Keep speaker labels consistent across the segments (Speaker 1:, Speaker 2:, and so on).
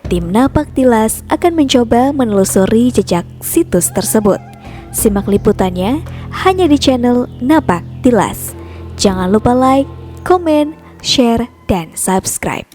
Speaker 1: Tim Napak Tilas akan mencoba menelusuri jejak situs tersebut. Simak liputannya hanya di channel Napak Tilas. Jangan lupa like, komen, share, dan subscribe.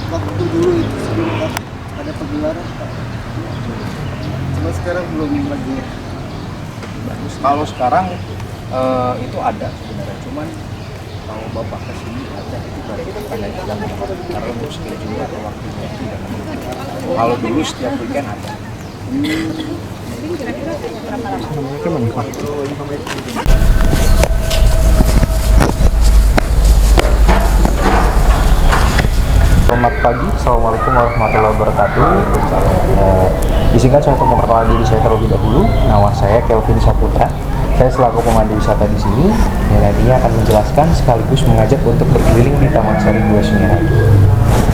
Speaker 2: Waktu dulu itu sebelum ada pagelaran Pak. Cuma sekarang belum lagi.
Speaker 3: Bagus. Kalau sekarang itu ada sebenarnya, cuman kalau bapak kesini ada itu baru pada jam karena untuk schedule atau waktunya tidak menentu. Kalau dulu setiap weekend ada. Selamat pagi, assalamualaikum warahmatullahi wabarakatuh. Izinkan saya untuk memperkenalkan diri saya terlebih dahulu. Nama saya Kelvin Saputra. Saya selaku pemandu wisata di sini yang nantinya akan menjelaskan sekaligus mengajak untuk berkeliling di Taman Sari Gua Sungai Ragi.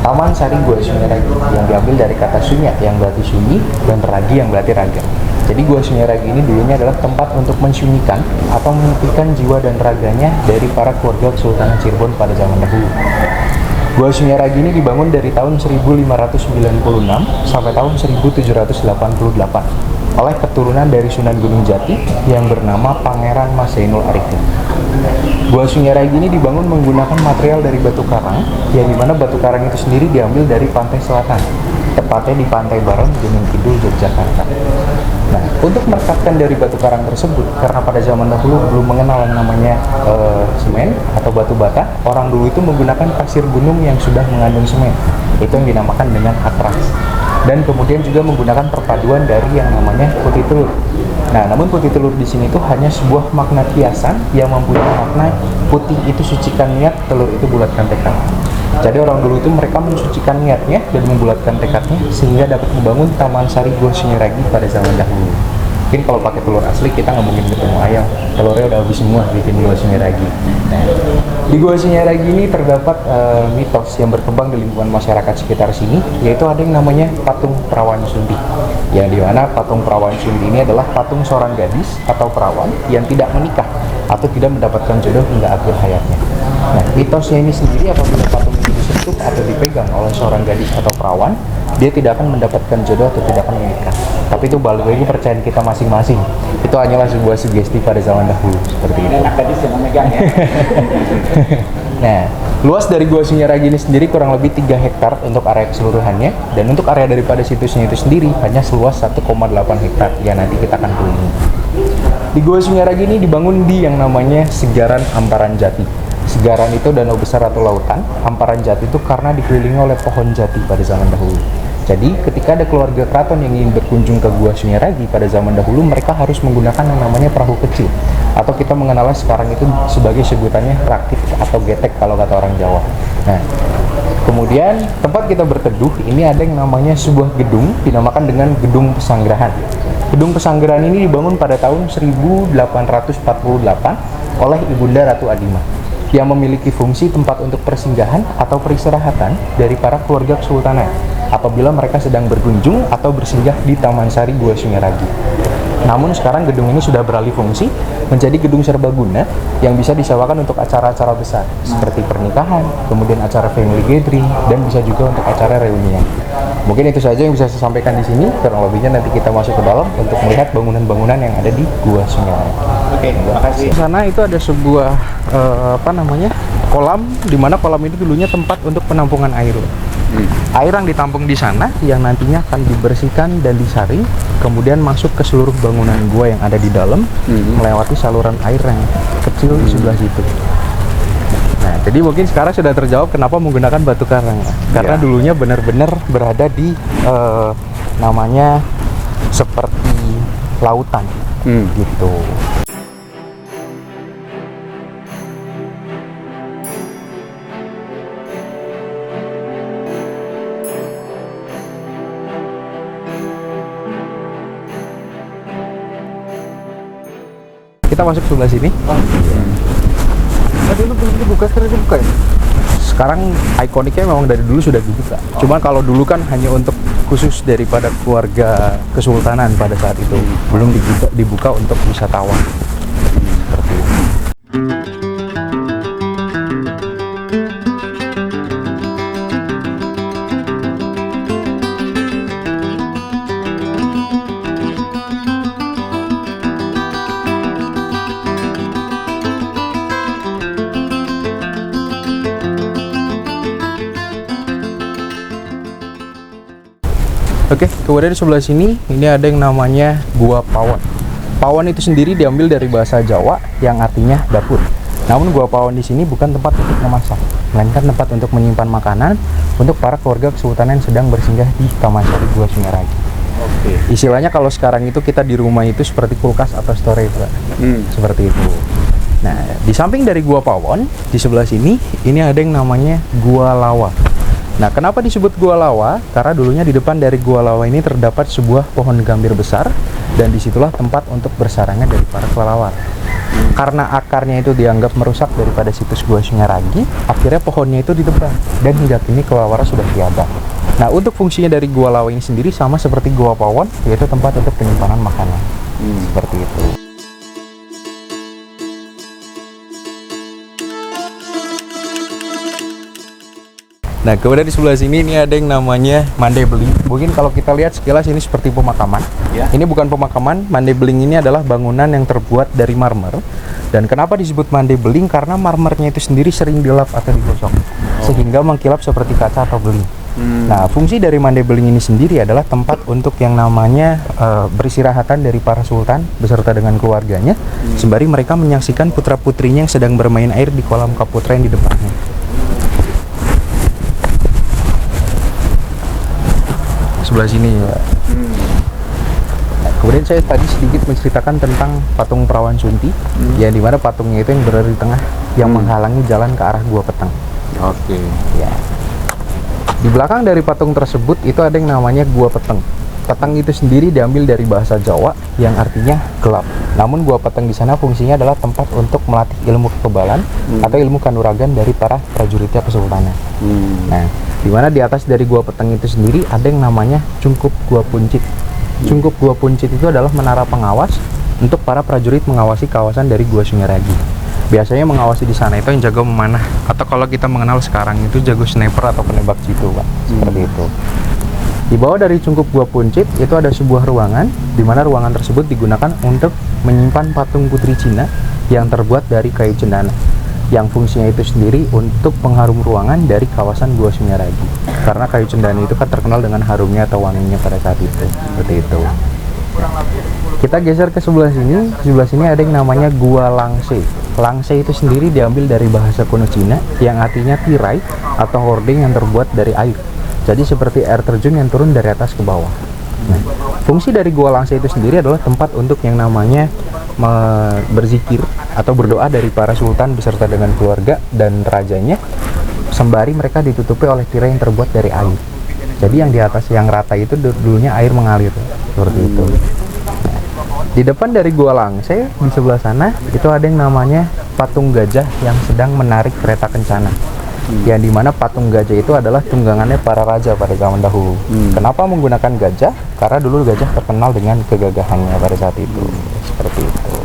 Speaker 3: Taman Sari Gua Sungai Ragi yang diambil dari kata sunya yang berarti sunyi dan ragi yang berarti raga. Jadi Gua Sungai Ragi ini dulunya adalah tempat untuk mensunyikan atau menyepikan jiwa dan raganya dari para keluarga Kesultanan Cirebon pada zaman dahulu. Gua Sungai Ragi ini dibangun dari tahun 1596 sampai tahun 1788 oleh keturunan dari Sunan Gunung Jati yang bernama Pangeran Mas Zainul Arifin. Gua Sungai Ragi ini dibangun menggunakan material dari batu karang, yang dimana batu karang itu sendiri diambil dari pantai selatan, tepatnya di Pantai Bareng, Gunung Kidul, Yogyakarta. Nah, untuk merekatkan dari batu karang tersebut, karena pada zaman dahulu belum mengenal yang namanya semen atau batu bata, orang dulu itu menggunakan pasir gunung yang sudah mengandung semen. Itu yang dinamakan dengan atraks. Dan kemudian juga menggunakan perpaduan dari yang namanya putih telur. Nah, namun putih telur di sini itu hanya sebuah makna kiasan yang mempunyai makna putih itu sucikan niat, telur itu bulatkan tekad. Jadi orang dulu itu mereka mensucikan niatnya dan membulatkan tekadnya sehingga dapat membangun Taman Sari Gua Sungai Ragi pada zaman dahulu. Mungkin kalau pakai telur asli kita nggak mungkin ketemu ayam, telurnya udah habis semua bikin Gua Sungai Ragi. Nah, di Gua Sungai Ragi ini terdapat mitos yang berkembang di lingkungan masyarakat sekitar sini, yaitu ada yang namanya patung perawan Sundi. Yang dimana patung perawan Sundi ini adalah patung seorang gadis atau perawan yang tidak menikah atau tidak mendapatkan jodoh hingga akhir hayatnya. Nah, mitosnya ini sendiri apabila patung ini disentuh atau dipegang oleh seorang gadis atau perawan, dia tidak akan mendapatkan jodoh atau tidak akan menikah. Tapi itu balik lagi percayaan kita masing-masing. Itu hanyalah sebuah sugesti pada zaman dahulu seperti itu.
Speaker 2: Enak gadis yang memegang ya.
Speaker 3: Nah, luas dari Gua Sungai Ragi ini sendiri kurang lebih 3 hektar untuk area keseluruhannya, dan untuk area daripada situsnya itu sendiri hanya seluas 1,8 hektar yang nanti kita akan kelilingi. Di Gua Sungai Ragi ini dibangun di yang namanya Segaran Amparan Jati. Segaran itu danau besar atau lautan, Amparan Jati itu karena dikelilingi oleh pohon jati pada zaman dahulu. Jadi ketika ada keluarga keraton yang ingin berkunjung ke Gua Sungai Ragi pada zaman dahulu, mereka harus menggunakan yang namanya perahu kecil, atau kita mengenalnya sekarang itu sebagai sebutannya rakit atau getek kalau kata orang Jawa. Nah, kemudian tempat kita berteduh ini ada yang namanya sebuah gedung dinamakan dengan Gedung Pesanggerahan. Gedung Pesanggerahan ini dibangun pada tahun 1848 oleh Ibunda Ratu Adimah, yang memiliki fungsi tempat untuk persinggahan atau peristirahatan dari para keluarga kesultanan apabila mereka sedang berkunjung atau bersinggah di Taman Sari Gua Sungai Ragi. Namun sekarang gedung ini sudah beralih fungsi menjadi gedung serbaguna yang bisa disewakan untuk acara-acara besar seperti pernikahan, kemudian acara family gathering, dan bisa juga untuk acara reunian. Mungkin itu saja yang bisa saya sampaikan di sini. Kurang lebihnya nanti kita masuk ke dalam untuk melihat bangunan-bangunan yang ada di Gua Sungai Ragi.
Speaker 2: Oke, terima kasih.
Speaker 3: Di sana itu ada sebuah kolam, di mana kolam itu dulunya tempat untuk penampungan air. Air yang ditampung di sana yang nantinya akan dibersihkan dan disaring, kemudian masuk ke seluruh bangunan gua yang ada di dalam, melewati saluran air yang kecil di sebelah situ. Nah, jadi mungkin sekarang sudah terjawab kenapa menggunakan batu karang, karena dulunya benar-benar berada di namanya seperti lautan gitu. Kita masuk sebelah sini.
Speaker 2: Dulu belum dibuka, sekarang dibuka ya?
Speaker 3: Sekarang ikoniknya memang dari dulu sudah dibuka. Cuma kalau dulu kan hanya untuk khusus daripada keluarga kesultanan pada saat itu, belum dibuka untuk wisatawan. Seperti itu. Oke, kemudian di sebelah sini ini ada yang namanya Gua Pawon. Pawon itu sendiri diambil dari bahasa Jawa yang artinya dapur. Namun Gua Pawon di sini bukan tempat untuk memasak, melainkan tempat untuk menyimpan makanan untuk para keluarga kesultanan yang sedang bersinggah di Taman Sari Gua Sungai Ragi.
Speaker 2: Oke.
Speaker 3: Istilahnya kalau sekarang itu kita di rumah itu seperti kulkas atau storage, Pak. Seperti itu. Nah, di samping dari Gua Pawon, di sebelah sini ini ada yang namanya Gua Lawa. Nah, kenapa disebut Gua Lawa? Karena dulunya di depan dari Gua Lawa ini terdapat sebuah pohon gambir besar, dan disitulah tempat untuk bersarangnya dari para kelelawar. Karena akarnya itu dianggap merusak daripada situs Gua Sungai Ragi, akhirnya pohonnya itu ditebang, dan hingga kini kelelawar sudah tiada. Nah, untuk fungsinya dari Gua Lawa ini sendiri sama seperti Gua Pawon, yaitu tempat untuk penyimpanan makanan. Seperti itu. Nah, kemudian di sebelah sini ini ada yang namanya Mande Beling. Mungkin kalau kita lihat sekilas ini seperti pemakaman.
Speaker 2: Ya.
Speaker 3: Ini bukan pemakaman. Mande Beling ini adalah bangunan yang terbuat dari marmer. Dan kenapa disebut Mande Beling? Karena marmernya itu sendiri sering dilap atau digosok, sehingga mengkilap seperti kaca atau beling. Nah, fungsi dari Mande Beling ini sendiri adalah tempat untuk yang namanya beristirahatan dari para sultan beserta dengan keluarganya, sembari mereka menyaksikan putra-putrinya yang sedang bermain air di kolam Kaputra yang di depannya. Sebelah sini ya. Nah, kemudian saya tadi sedikit menceritakan tentang patung Perawan Sunti, yang dimana patungnya itu yang berada di tengah, yang menghalangi jalan ke arah Gua Petang.
Speaker 2: Oke.
Speaker 3: Ya. Di belakang dari patung tersebut itu ada yang namanya Gua Petang. Petang itu sendiri diambil dari bahasa Jawa yang artinya gelap. Namun Gua Petang di sana fungsinya adalah tempat untuk melatih ilmu kekebalan atau ilmu kanuragan dari para prajuritnya kesultanan. Nah, di mana di atas dari Gua Petang itu sendiri ada yang namanya Cungkup Gua Puncit. Cungkup Gua Puncit itu adalah menara pengawas untuk para prajurit mengawasi kawasan dari Gua Sungai Ragi. Biasanya mengawasi di sana itu yang jago memanah, atau kalau kita mengenal sekarang itu jago sniper atau penembak jitu, Pak. Seperti itu. Di bawah dari Cungkup Gua Puncit itu ada sebuah ruangan, di mana ruangan tersebut digunakan untuk menyimpan patung Putri Cina yang terbuat dari kayu cendana, yang fungsinya itu sendiri untuk pengharum ruangan dari kawasan Gua Sungai Ragi. Karena kayu cendana itu kan terkenal dengan harumnya atau wanginya pada saat itu. Seperti itu. Kita geser ke sebelah sini. Di sebelah sini ada yang namanya Gua Langse. Langse itu sendiri diambil dari bahasa kuno Cina yang artinya tirai atau hording yang terbuat dari air. Jadi seperti air terjun yang turun dari atas ke bawah. Nah, fungsi dari Gua Langse itu sendiri adalah tempat untuk yang namanya berzikir atau berdoa dari para sultan beserta dengan keluarga dan rajanya, sembari mereka ditutupi oleh tirai yang terbuat dari air. Jadi yang di atas yang rata itu dulunya air mengalir seperti itu. Nah, di depan dari Gua Langse di sebelah sana itu ada yang namanya patung gajah yang sedang menarik kereta kencana. Yang dimana patung gajah itu adalah tunggangannya para raja pada zaman dahulu. Kenapa menggunakan gajah? Karena dulu gajah terkenal dengan kegagahannya pada saat itu. Seperti itu.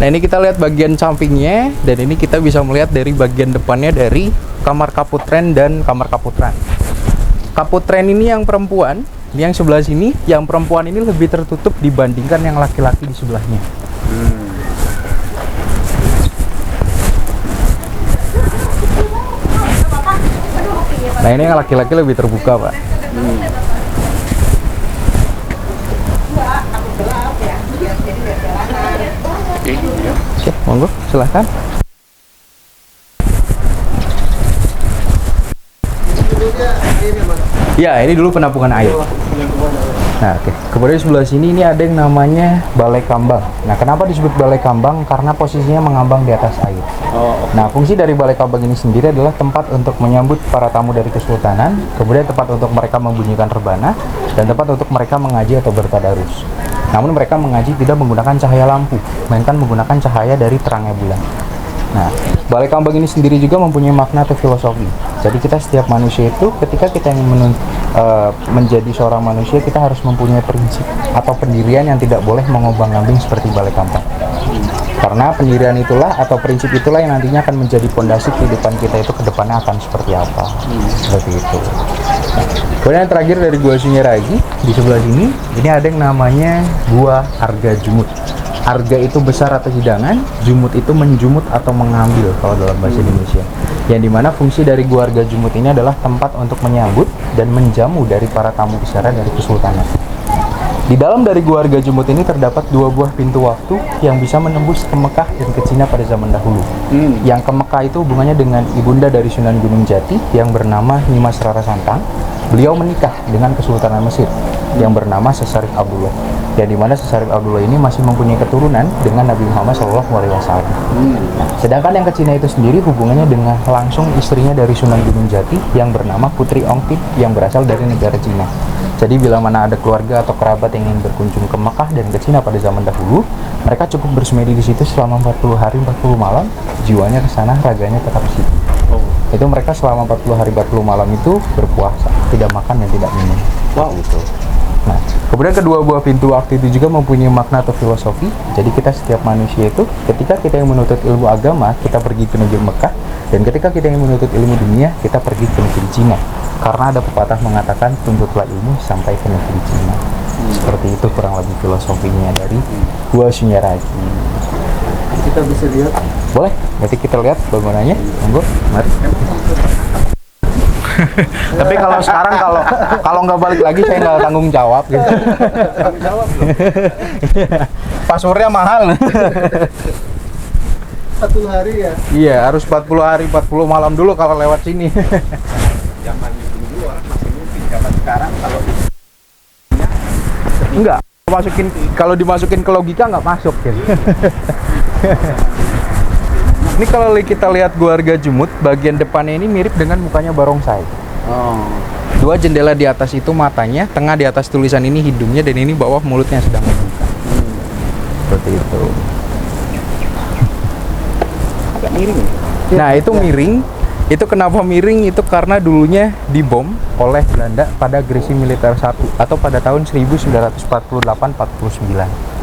Speaker 3: Nah, ini kita lihat bagian sampingnya, dan ini kita bisa melihat dari bagian depannya dari kamar Kaputren dan kamar Kaputran. Kaputren ini yang perempuan, yang sebelah sini, yang perempuan ini lebih tertutup dibandingkan yang laki-laki di sebelahnya. Nah, ini yang laki-laki lebih terbuka, Pak.
Speaker 2: Oke, ya.
Speaker 3: Oke, monggo, silahkan. Ya, ini dulu penampungan air. Nah, oke. Kemudian sebelah sini ini ada yang namanya Balai Kambang. Nah, kenapa disebut Balai Kambang? Karena posisinya mengambang di atas air. Nah, fungsi dari Balai Kambang ini sendiri adalah tempat untuk menyambut para tamu dari kesultanan, kemudian tempat untuk mereka membunyikan rebana, dan tempat untuk mereka mengaji atau bertadarus. Namun mereka mengaji tidak menggunakan cahaya lampu, melainkan menggunakan cahaya dari terangnya bulan. Nah, Balai Kambang ini sendiri juga mempunyai makna atau filosofi. Jadi kita setiap manusia itu ketika kita ingin menjadi seorang manusia, kita harus mempunyai prinsip atau pendirian yang tidak boleh mengobang-ambing seperti Balai Kambang. Karena pendirian itulah atau prinsip itulah yang nantinya akan menjadi fondasi kehidupan kita itu ke depannya akan seperti apa. Seperti itu. Nah, kemudian yang terakhir dari Gua Sungai Ragi di sebelah sini, ini ada yang namanya Gua Arga Jumut. Arga itu besar atau hidangan, jumut itu menjumut atau mengambil kalau dalam bahasa Indonesia. Yang dimana fungsi dari Gua Arga Jumut ini adalah tempat untuk menyambut dan menjamu dari para tamu besar dari kesultanan. Di dalam dari Gua Arga Jumut ini terdapat 2 buah pintu waktu yang bisa menembus ke Mekah dan ke Cina pada zaman dahulu. Yang ke Mekah itu hubungannya dengan ibunda dari Sunan Gunung Jati yang bernama Nimas Rara Santang. Beliau menikah dengan Kesultanan Mesir yang bernama Sesarif Abdullah. Yang dimana Sesarif Abdullah ini masih mempunyai keturunan dengan Nabi Muhammad SAW. Nah, sedangkan yang ke Cina itu sendiri hubungannya dengan langsung istrinya dari Sunan Gunung Jati yang bernama Putri Ongtip yang berasal dari negara Cina. Jadi bila mana ada keluarga atau kerabat yang ingin berkunjung ke Mekah dan ke Cina pada zaman dahulu, mereka cukup bersemedi di situ selama 40 hari 40 malam, jiwanya ke sana, raganya tetap di situ. Itu mereka selama 40 hari 40 malam itu berpuasa, tidak makan dan tidak minum. Gitu. Nah, kemudian kedua buah pintu waktu itu juga mempunyai makna atau filosofi. Jadi kita setiap manusia itu ketika kita yang menuntut ilmu agama, kita pergi ke negeri Mekah, dan ketika kita yang menuntut ilmu dunia, kita pergi ke negeri Cina. Karena ada pepatah mengatakan tuntutlah ilmu sampai ke negeri Cina. Seperti itu kurang lebih filosofinya dari Gua Sungai Ragi.
Speaker 2: Kita bisa lihat.
Speaker 3: Boleh, nanti kita lihat bangunannya. Monggo, mari. Tapi kalau sekarang kalau nggak balik lagi saya nggak tanggung jawab gitu.
Speaker 2: Tanggung jawab.
Speaker 3: Passwordnya mahal.
Speaker 2: 1 hari ya.
Speaker 3: Iya, harus 40 hari 40 malam dulu kalau lewat sini.
Speaker 2: Zaman dulu orang masih mungkin, zaman sekarang kalau
Speaker 3: Enggak, kalau dimasukin ke logika nggak masuk gitu. Ini kalau kita lihat Gua Arga Jumut, bagian depannya ini mirip dengan mukanya barongsai. 2 jendela di atas itu matanya, tengah di atas tulisan ini hidungnya, dan ini bawah mulutnya sedang membuka. Seperti itu.
Speaker 2: agak miring.
Speaker 3: Nah, itu miring. Itu kenapa miring? Itu karena dulunya dibom oleh Belanda pada agresi militer 1 atau pada tahun 1948-49.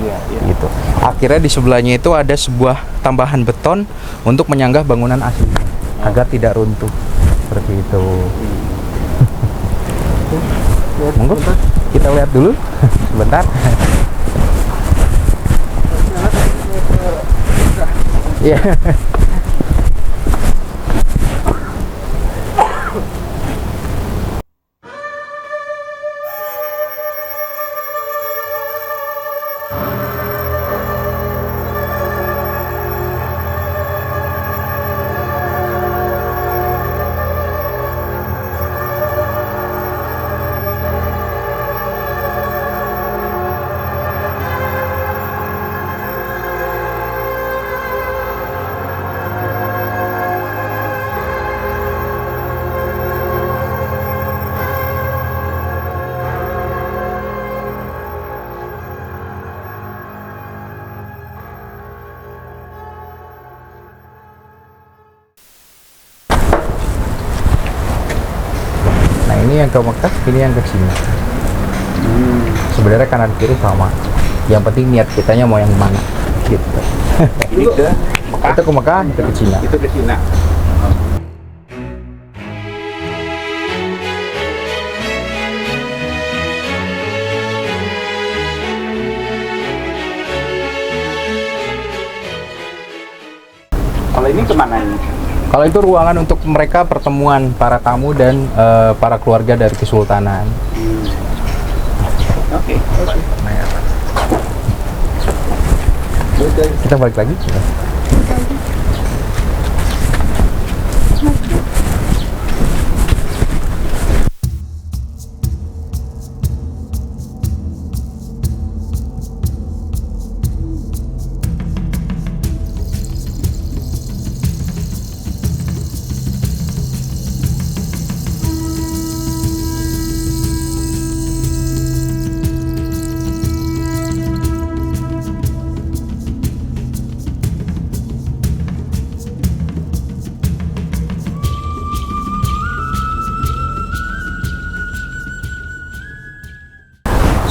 Speaker 2: Iya.
Speaker 3: Gitu. Akhirnya di sebelahnya itu ada sebuah tambahan beton untuk menyanggah bangunan aslinya agar tidak runtuh. Seperti itu. Monggo kita lihat dulu sebentar. Iya. Ini yang ke Mekah, ini yang ke Cina. Sebenarnya kanan kiri sama. Yang penting niat kitanya mau yang mana, gitu.
Speaker 2: Ini ke Mekah.
Speaker 3: Itu ke Mekah, itu ke Cina.
Speaker 2: Itu ke Cina. Kalau ini kemana ini?
Speaker 3: Kalau itu ruangan untuk mereka pertemuan para tamu dan para keluarga dari kesultanan.
Speaker 2: Oke.
Speaker 3: Kita balik lagi.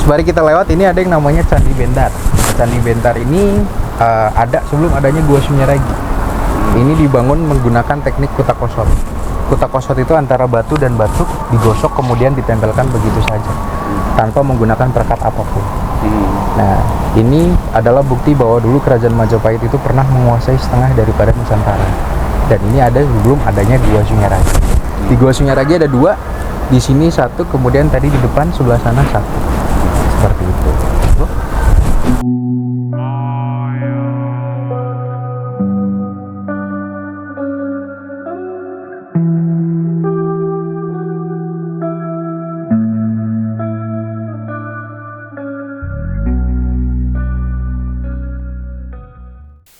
Speaker 3: Mari kita lewat, ini ada yang namanya Candi Bentar. Candi Bentar ini ada sebelum adanya Gua Sunyaragi. Ini dibangun menggunakan teknik kutak kosot. Kutak kosot itu antara batu dan batu digosok kemudian ditempelkan begitu saja tanpa menggunakan perekat apapun. Nah, ini adalah bukti bahwa dulu Kerajaan Majapahit itu pernah menguasai setengah daripada Nusantara. Dan ini ada sebelum adanya Gua Sunyaragi. Di Gua Sunyaragi ada 2, di sini 1, kemudian tadi di depan sebelah sana 1. Seperti itu.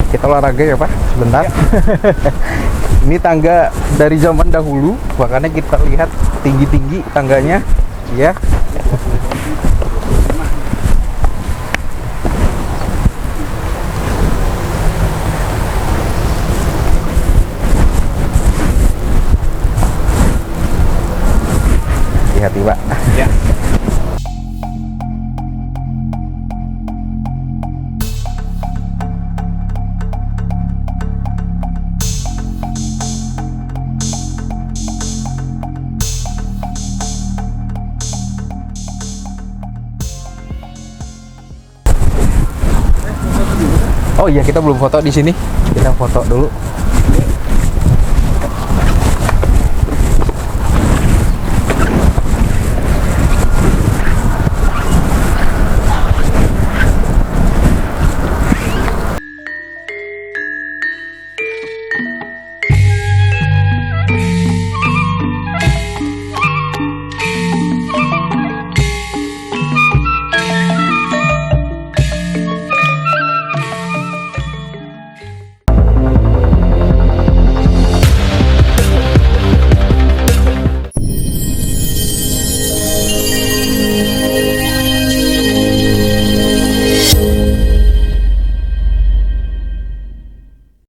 Speaker 3: Kita olahraga ya Pak, sebentar. Ini tangga dari zaman dahulu, makanya kita lihat tinggi-tinggi tangganya, ya. Hati-hati Pak. Ya. Oh iya, kita belum foto di sini. Kita foto dulu.